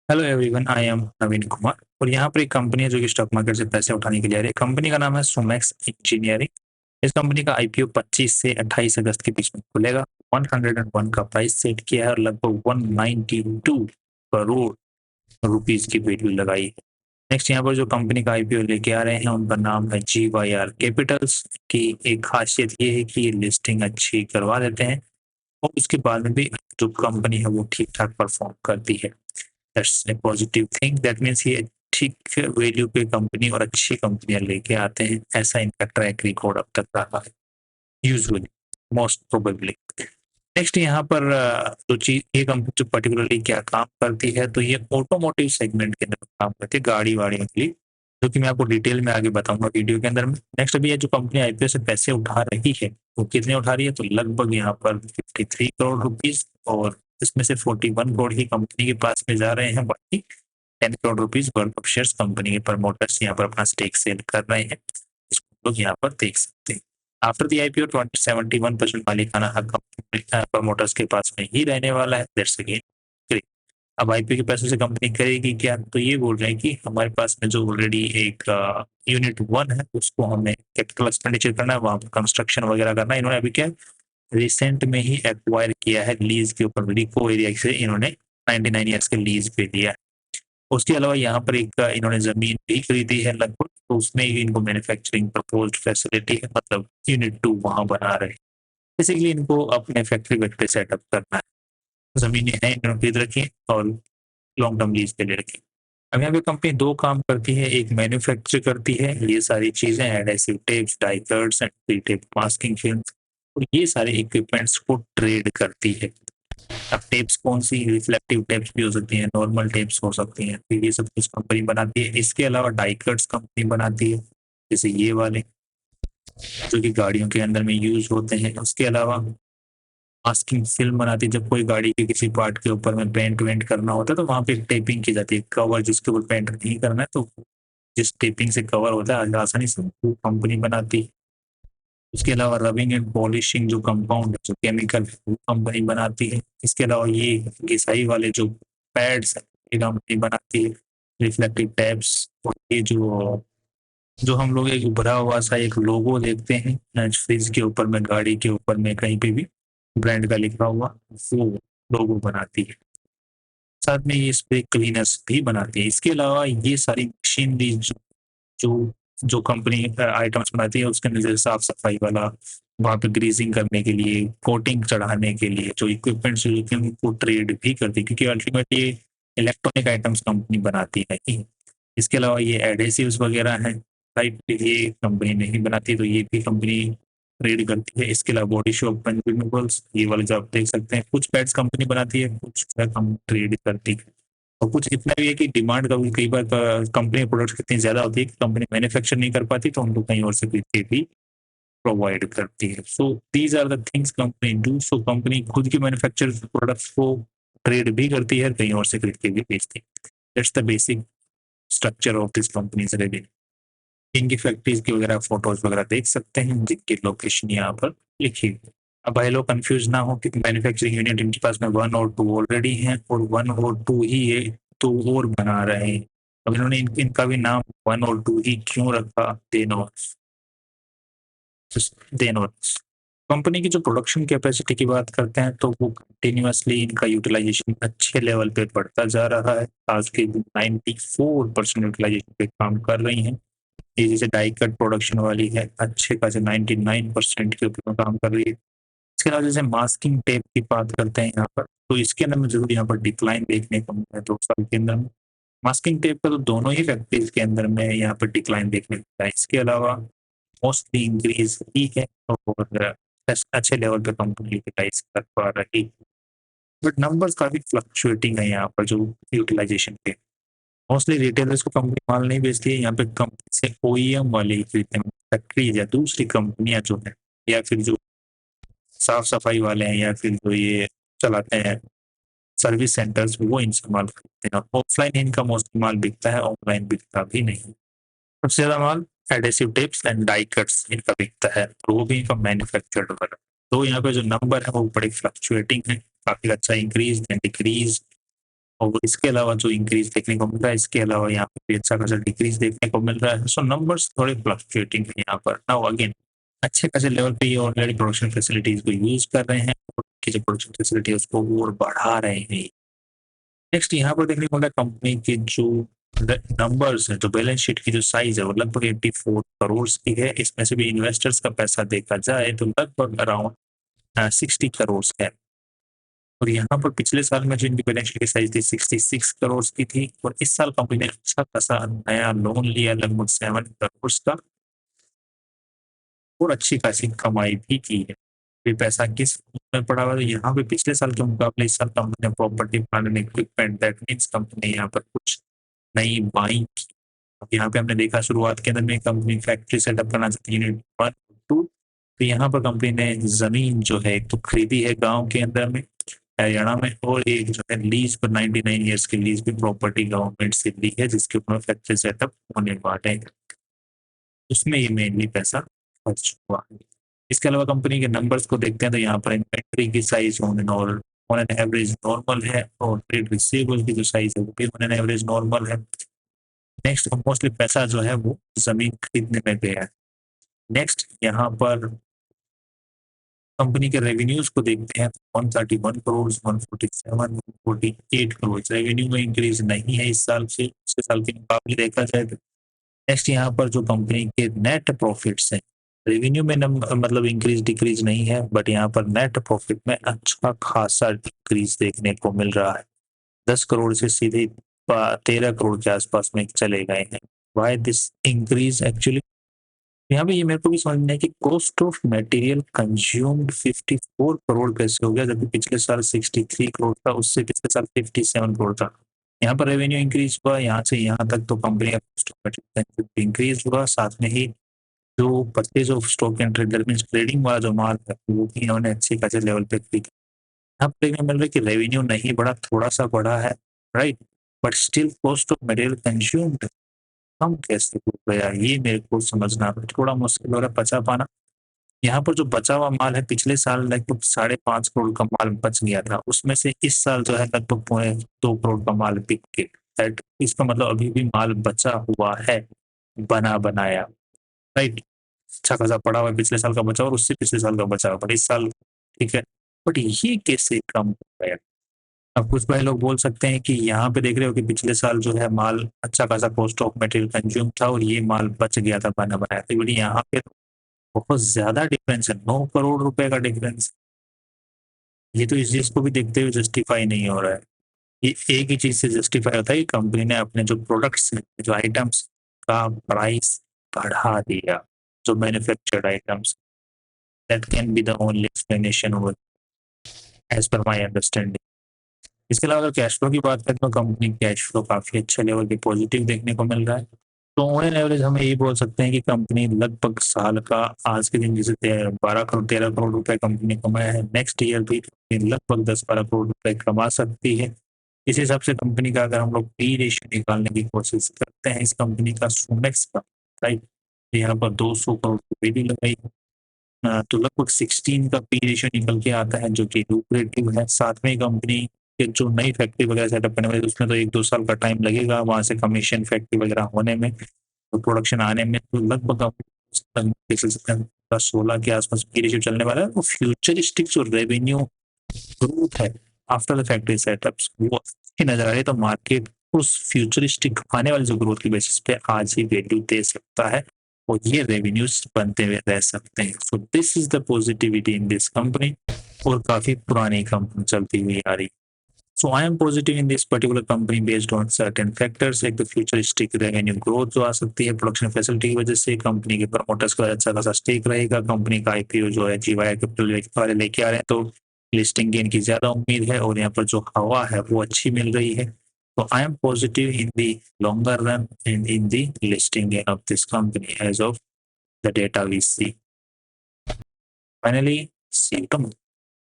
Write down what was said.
Hello everyone, I am नवीन कुमार और यहाँ पर एक कंपनी है जो कि स्टॉक मार्केट से पैसे उठाने के लिए आ रही है। कंपनी का नाम है सुमेक्स इंजीनियरिंग। इस कंपनी का आईपीओ 25 से 28 अगस्त के बीच में खुलेगा। 101 का प्राइस सेट किया है और लगभग 192 करोड़ रुपीस की वैल्यू लगाई है। नेक्स्ट यहाँ पर जो कंपनी का आईपीओ लेके आ रहे हैं उनका नाम है GYR कैपिटल्स की। एक खासियत ये है कि ये लिस्टिंग अच्छी करवा देते हैं और उसके बाद में भी जो कंपनी है वो ठीक ठाक परफॉर्म करती है। That's a positive thing. That means ये ठीक वैल्यू पे कंपनी और अच्छी कंपनियां लेके आते हैं, ऐसा इनका ट्रैक रिकॉर्ड अब तक रहा है यूजुअली, मोस्ट प्रोबेबली। नेक्स्ट यहाँ पर जो चीज ये कंपनी जो पर्टिकुलरली क्या काम करती है, तो ये ऑटोमोटिव सेगमेंट के अंदर काम करती है, गाड़ी वाड़ियों के लिए, जो कि मैं आपको डिटेल में आगे बताऊंगा वीडियो के अंदर में। नेक्स्ट अभी ये जो कंपनी आईपीओ से पैसे उठा रही है वो कितने उठा रही है, तो लगभग यहाँ पर 53 करोड़ रुपीज, और इसमें से 41 करोड़ ही कंपनी के पास में जा रहे हैं, बाकी 10 crore rupees worth of shares company के प्रमोटर्स यहाँ पर अपना स्टेक सेल कर रहे हैं। इसको लोग यहाँ पर देख सकते हैं। आफ्टर द आईपीओ 71% मालिकाना हक प्रमोटर्स के पास में ही रहने वाला है। That's again great. अब आईपीओ के पैसों से कंपनी करेगी क्या, तो ये बोल रहे हैं कि हमारे पास में जो ऑलरेडी एक यूनिट 1 है उसको हमें कैपिटल एक्सपेंडिचर करना है, वहां पर कंस्ट्रक्शन वगैरह करना है। इन्होंने अभी क्या रिसेंट में ही एक्वायर किया है लीज के ऊपर, रिको एरिया से इन्होंने 99 ईयर्स के लीज पे लिया है। उसके अलावा यहाँ पर एक इन्होंने जमीन भी खरीदी है लगभग, तो उसमें ही इनको मैन्युफैक्चरिंग प्रपोज्ड फैसिलिटी है, मतलब यूनिट 2 वहां बना रहे हैं। बेसिकली इनको अपने फैक्ट्री वेट पे सेटअप करना है। जमीनें हैं इन्होंने खरीद रखी है और लॉन्ग टर्म लीज पे ले रखी है। अब यहाँ पे कंपनी दो काम करती है, एक मैन्युफैक्चर करती है ये सारी चीजें, adhesive tapes, die cuts and pre tape masking film, और ये सारे इक्विपमेंट्स को ट्रेड करती है। अब टेप्स कौन सी, रिफ्लेक्टिव टेप्स भी हो सकती हैं, नॉर्मल टेप्स हो सकती हैं, तो ये सब कुछ कंपनी बनाती है। इसके अलावा डाई कट्स कंपनी बनाती है, जैसे ये वाले जो कि गाड़ियों के अंदर में यूज होते हैं। उसके अलावा मास्किंग फिल्म बनाती है, जब कोई गाड़ी के किसी पार्ट के ऊपर में पेंट वेंट करना होता है तो वहां पे टेपिंग की जाती है, कवर जिसके ऊपर पेंट नहीं करना है तो जिस टेपिंग से कवर होता है आसानी से वो कंपनी बनाती है। उसके अलावा रबिंग एंड पॉलिशिंग जो कंपाउंड जो केमिकल वो कंपनी बनाती है। इसके अलावा ये घिसाई वाले जो पैड्स ये कंपनी बनाती है। रिफ्लेक्टिव टैब्स, और ये जो जो हम लोग एक उभरा हुआ सा एक लोगो देखते हैं फ्रिज के ऊपर में, गाड़ी के ऊपर में, कहीं पे भी ब्रांड का लिखा हुआ, वो लोगो बनाती है। साथ में ये स्प्रे क्लीनर्स भी बनाती है। इसके अलावा ये सारी मशीनरी जो जो कंपनी आइटम्स बनाती है उसके अंदर जैसे साफ सफाई वाला, वहाँ पे ग्रीसिंग करने के लिए, कोटिंग चढ़ाने के लिए जो इक्विपमेंट्स होते हैं उनको ट्रेड भी करती है, क्योंकि अल्टीमेटली ये इलेक्ट्रॉनिक आइटम्स कंपनी बनाती है। इसके अलावा ये एडहेसिव्स वगैरह हैं, राइट, ये कंपनी नहीं बनाती, तो ये भी कंपनी ट्रेड करती है। इसके अलावा बॉडी शॉप कंज्यूमेबल्स ये वाले जो आप देख सकते हैं, कुछ पैड्स कंपनी बनाती है, कुछ हम ट्रेड करती है। और कुछ इतना भी है कि डिमांड का कई बार कंपनी प्रोडक्ट्स कितनी ज्यादा होती है कि कंपनी मैन्युफैक्चर नहीं कर पाती, तो उनको कहीं और से खरीद के भी प्रोवाइड करती है। So these are the things company do. So company खुद की मैन्युफैक्चर प्रोडक्ट्स को ट्रेड भी करती है, कहीं और से खरीद के भी बेचती है। That's the basic structure of this companies revenue. इनकी फैक्ट्रीज की वगैरह फोटोज वगैरह देख सकते हैं, जिनकी लोकेशन यहाँ पर लिखी हुई है। अब भाई लोग कंफ्यूज ना हो कि मैन्युफैक्चरिंग यूनिट इनके पास में 1 और 2 ऑलरेडी हैं और 1 और 2 ही ये 2 और बना रहे हैं। अब इन्होंने इनका भी नाम 1 और 2 ही क्यों रखा, देनोर्स। देनोर्स कंपनी की जो प्रोडक्शन कैपेसिटी की बात करते हैं तो वो कंटिन्यूसली इनका यूटिलाइजेशन अच्छे लेवल पे बढ़ता जा रहा है। आज के 94% यूटिलाइजेशन पे काम कर रही हैं। ये जैसे डाई कट प्रोडक्शन वाली है, अच्छे खासे 99% के ऊपर काम कर रही है। इसके अलावा जैसे मास्किंग टेप की बात करते हैं यहाँ पर, तो इसके अंदर में जरूर यहाँ पर डिक्लाइन देखने को मिला है 2 साल के अंदर में। मास्किंग टेप का तो दोनों ही फैक्ट्रीज के अंदर में यहाँ पर डिक्लाइन देखने को मिला है। इसके अलावा मोस्टली इंक्रीज ही है और अच्छे लेवल पे कंपनी यूटिलाइज कर पा रही, बट नंबर्स काफी फ्लक्चुएटिंग है यहाँ पर जो यूटिलाइजेशन के। मोस्टली रिटेलर्स को कंपनी माल नहीं बेचती है, यहाँ पे कंपनी से ओईएम वाले ही खरीदते हैं, फैक्ट्रीज या दूसरी कंपनियां जो है, या फिर जो साफ सफाई वाले हैं, या फिर जो ये चलाते हैं सर्विस सेंटर्स, वो इनसे माल खरीदते हैं। ऑफलाइन इनका मोस्ट माल बिकता है, ऑनलाइन बिकता भी नहीं। सबसे ज्यादा माल adhesive tapes and die cuts इनका बिकता है, और वो भी इनका मैन्युफैक्चर्ड वाला। तो यहाँ पे जो नंबर है वो बड़े फ्लक्चुएटिंग है, काफी अच्छा इंक्रीज एंड डिक्रीज, और इसके अलावा जो इंक्रीज देखने को मिल रहा है, इसके अलावा यहाँ पे भी अच्छा खासा डिक्रीज देखने को मिल रहा है। सो नंबर्स थोड़े फ्लक्चुएटिंग है यहाँ पर। नाउ अगेन अच्छे खासे लेवल पे ये ऑलरेडी प्रोडक्शन फैसिलिटीज को यूज कर रहे हैं और की जो प्रोडक्शन फैसिलिटी है उसको और बढ़ा रहे हैं। नेक्स्ट यहाँ पर देखने को मिला कंपनी के जो नंबर्स है, जो बैलेंस शीट की जो साइज है वो लगभग 84 करोड़ की है। इसमें से भी इन्वेस्टर्स का पैसा देखा जाए तो लगभग अराउंड 60 करोड़ है। और यहाँ पर पिछले साल में जो इनकी बैलेंस शीट की साइज थी 66 करोड़ की थी और इस साल कंपनी ने अच्छा खासा नया लोन लिया लगभग 7 करोड़ का और अच्छी खासी कमाई भी की है। ये पैसा किस में पड़ा हुआ है? यहाँ पे पिछले साल के मुकाबले इस साल कंपनी ने property plant and equipment, that means company ने यहाँ पर कुछ नई बाइंग की। अब यहाँ पे हमने देखा शुरुआत के अंदर में कंपनी फैक्ट्री सेटअप करना चाहती है यूनिट 1 2, तो यहाँ पर कंपनी ने जमीन जो है एक तो खरीदी है गांव के अंदर में हरियाणा में, और एक जो है लीज पर 99 ईयर्स की लीज भी प्रॉपर्टी गवर्नमेंट से ली है जिसके ऊपर फैक्ट्री सेटअप होने वाले हैं। उसमें ये मेनली पैसा खर्च हुआ है। इसके अलावा कंपनी के नंबर्स को देखते हैं तो यहाँ पर इन्वेंट्री की size on an average normal है और ट्रेड रिसीवेबल की जो साइज है वो भी ऑन एन एवरेज नॉर्मल है। नेक्स्ट मोस्टली पैसा जो है वो जमीन खरीदने में गया है। नेक्स्ट यहाँ पर कंपनी के रेवेन्यूज को देखते हैं 131 करोड़ 147 148 करोड़ रेवेन्यू में इंक्रीज नहीं है इस साल से पिछले साल के मुकाबले देखा जाए तो। नेक्स्ट यहाँ पर जो कंपनी के नेट प्रॉफिट्स हैं, रेवेन्यू में मतलब इंक्रीज डिक्रीज नहीं है, बट यहाँ पर नेट प्रॉफिट में अच्छा खासा डिक्रीज देखने को मिल रहा है। 10 करोड़ से सीधे 13 करोड़ के आसपास में चले गए हैं। Why this increase actually? यहाँ पे ये मेरे को भी समझना है कि cost of material consumed 54 crore पैसे हो गया, जबकि पिछले साल 63 करोड़ था, उससे पिछले साल 57 करोड़ था। यहाँ पर रेवेन्यू इंक्रीज हुआ, यहाँ से यहाँ तक तो कंपनी का कॉस्ट ऑफ मटेरियल इंक्रीज हुआ, साथ में ही जो purchase of stock and trade means trading वाला जो माल है वो भी इन्होंने अच्छे खासे लेवल पे खरीदा। यहाँ पर देखने मिल रहा है कि रेवेन्यू नहीं बढ़ा, थोड़ा सा बढ़ा है, right, but still cost of material consumed कम कैसे हो गया, ये मेरे को समझना थोड़ा मुश्किल हो रहा है बचा पाना। यहाँ पर जो बचा हुआ माल है पिछले साल लगभग 5.5 करोड़ का माल बच गया था, उसमें से इस साल जो है लगभग 2 करोड़ का माल बिक के, इसका मतलब अभी भी माल बचा हुआ है बना बनाया, राइट। अच्छा खासा पड़ा हुआ है पिछले साल का बचा और उससे पिछले साल का बचा हुआ, बट इस साल ठीक है, बट ये कैसे कम हो गया? अब कुछ भाई लोग बोल सकते हैं कि यहाँ पे देख रहे हो कि पिछले साल जो है माल अच्छा खासा कॉस्ट ऑफ मटेरियल कंज्यूम था और ये माल बच गया था बना बनाया, तो बड़ी यहाँ पे बहुत ज्यादा डिफरेंस है, 9 करोड़ रुपए का डिफरेंस। ये तो इस चीज को भी देखते हुए जस्टिफाई नहीं हो रहा है। ये एक ही चीज से जस्टिफाई होता है कि कंपनी ने अपने जो प्रोडक्ट्स जो आइटम्स का प्राइस बढ़ा दिया, जो manufactured items, that can be the only explanation over as per my understanding. इसके अलावा अगर कैश फ्लो की बात करें तो कंपनी कैश फ्लो काफी अच्छे लेवल पे पॉजिटिव देखने को मिल रहा है। तो ऑन एन एवरेज हम यही बोल सकते हैं कि कंपनी लगभग साल का आज के दिन जैसे 12 करोड़ 13 करोड़ रुपए कंपनी कमाया है, नेक्स्ट ईयर भी लगभग 10-12 करोड़ रुपए कमा सकती है। इस हिसाब से कंपनी का अगर हम लोग पी रेशियो निकालने की कोशिश करते हैं इस कंपनी का सोमेक्स का, राइट, यहाँ पर 200 करोड़ रुपए भी लगाई तो लगभग 16 का पी रेशियो निकल के आता है, जो कि लुक्रेटिव है। साथ में कंपनी के जो नई फैक्ट्री वगैरह सेटअप करने वाले उसमें तो 1-2 साल का टाइम लगेगा, वहां से कमीशन फैक्ट्री वगैरह होने में तो प्रोडक्शन आने में, तो लगभग आप देख सकते हैं 16 के आसपास पी रेशियो चलने वाला है। तो फ्यूचरिस्टिक जो रेवेन्यू ग्रोथ है आफ्टर द फैक्ट्री सेटअप्स वो अच्छी नजर आ रही है, तो मार्केट उस फ्यूचरिस्टिक आने वाली जो ग्रोथ की बेसिस पे आज ही वैल्यू दे सकता है और ये रेवेन्यूज बनते हुए रह सकते हैं। So this is the positivity in this company और काफी पुरानी कंपनी चलती हुई आ रही। So I am positive in this particular company based on certain factors, एक तो फ्यूचरिस्टिक रेवेन्यू ग्रोथ जो आ सकती है प्रोडक्शन फैसिलिटी की वजह से, कंपनी के प्रमोटर्स का अच्छा खासा स्टेक रहेगा, कंपनी का आईपीओ जो है जीवाई कैपिटल वाले लेके आ रहे हैं तो लिस्टिंग गेन की ज्यादा उम्मीद है और यहाँ पर जो हवा है वो अच्छी मिल रही है। So I am positive in the longer run and in the listing gain of this company as of the data we see. Finally, see you tomorrow.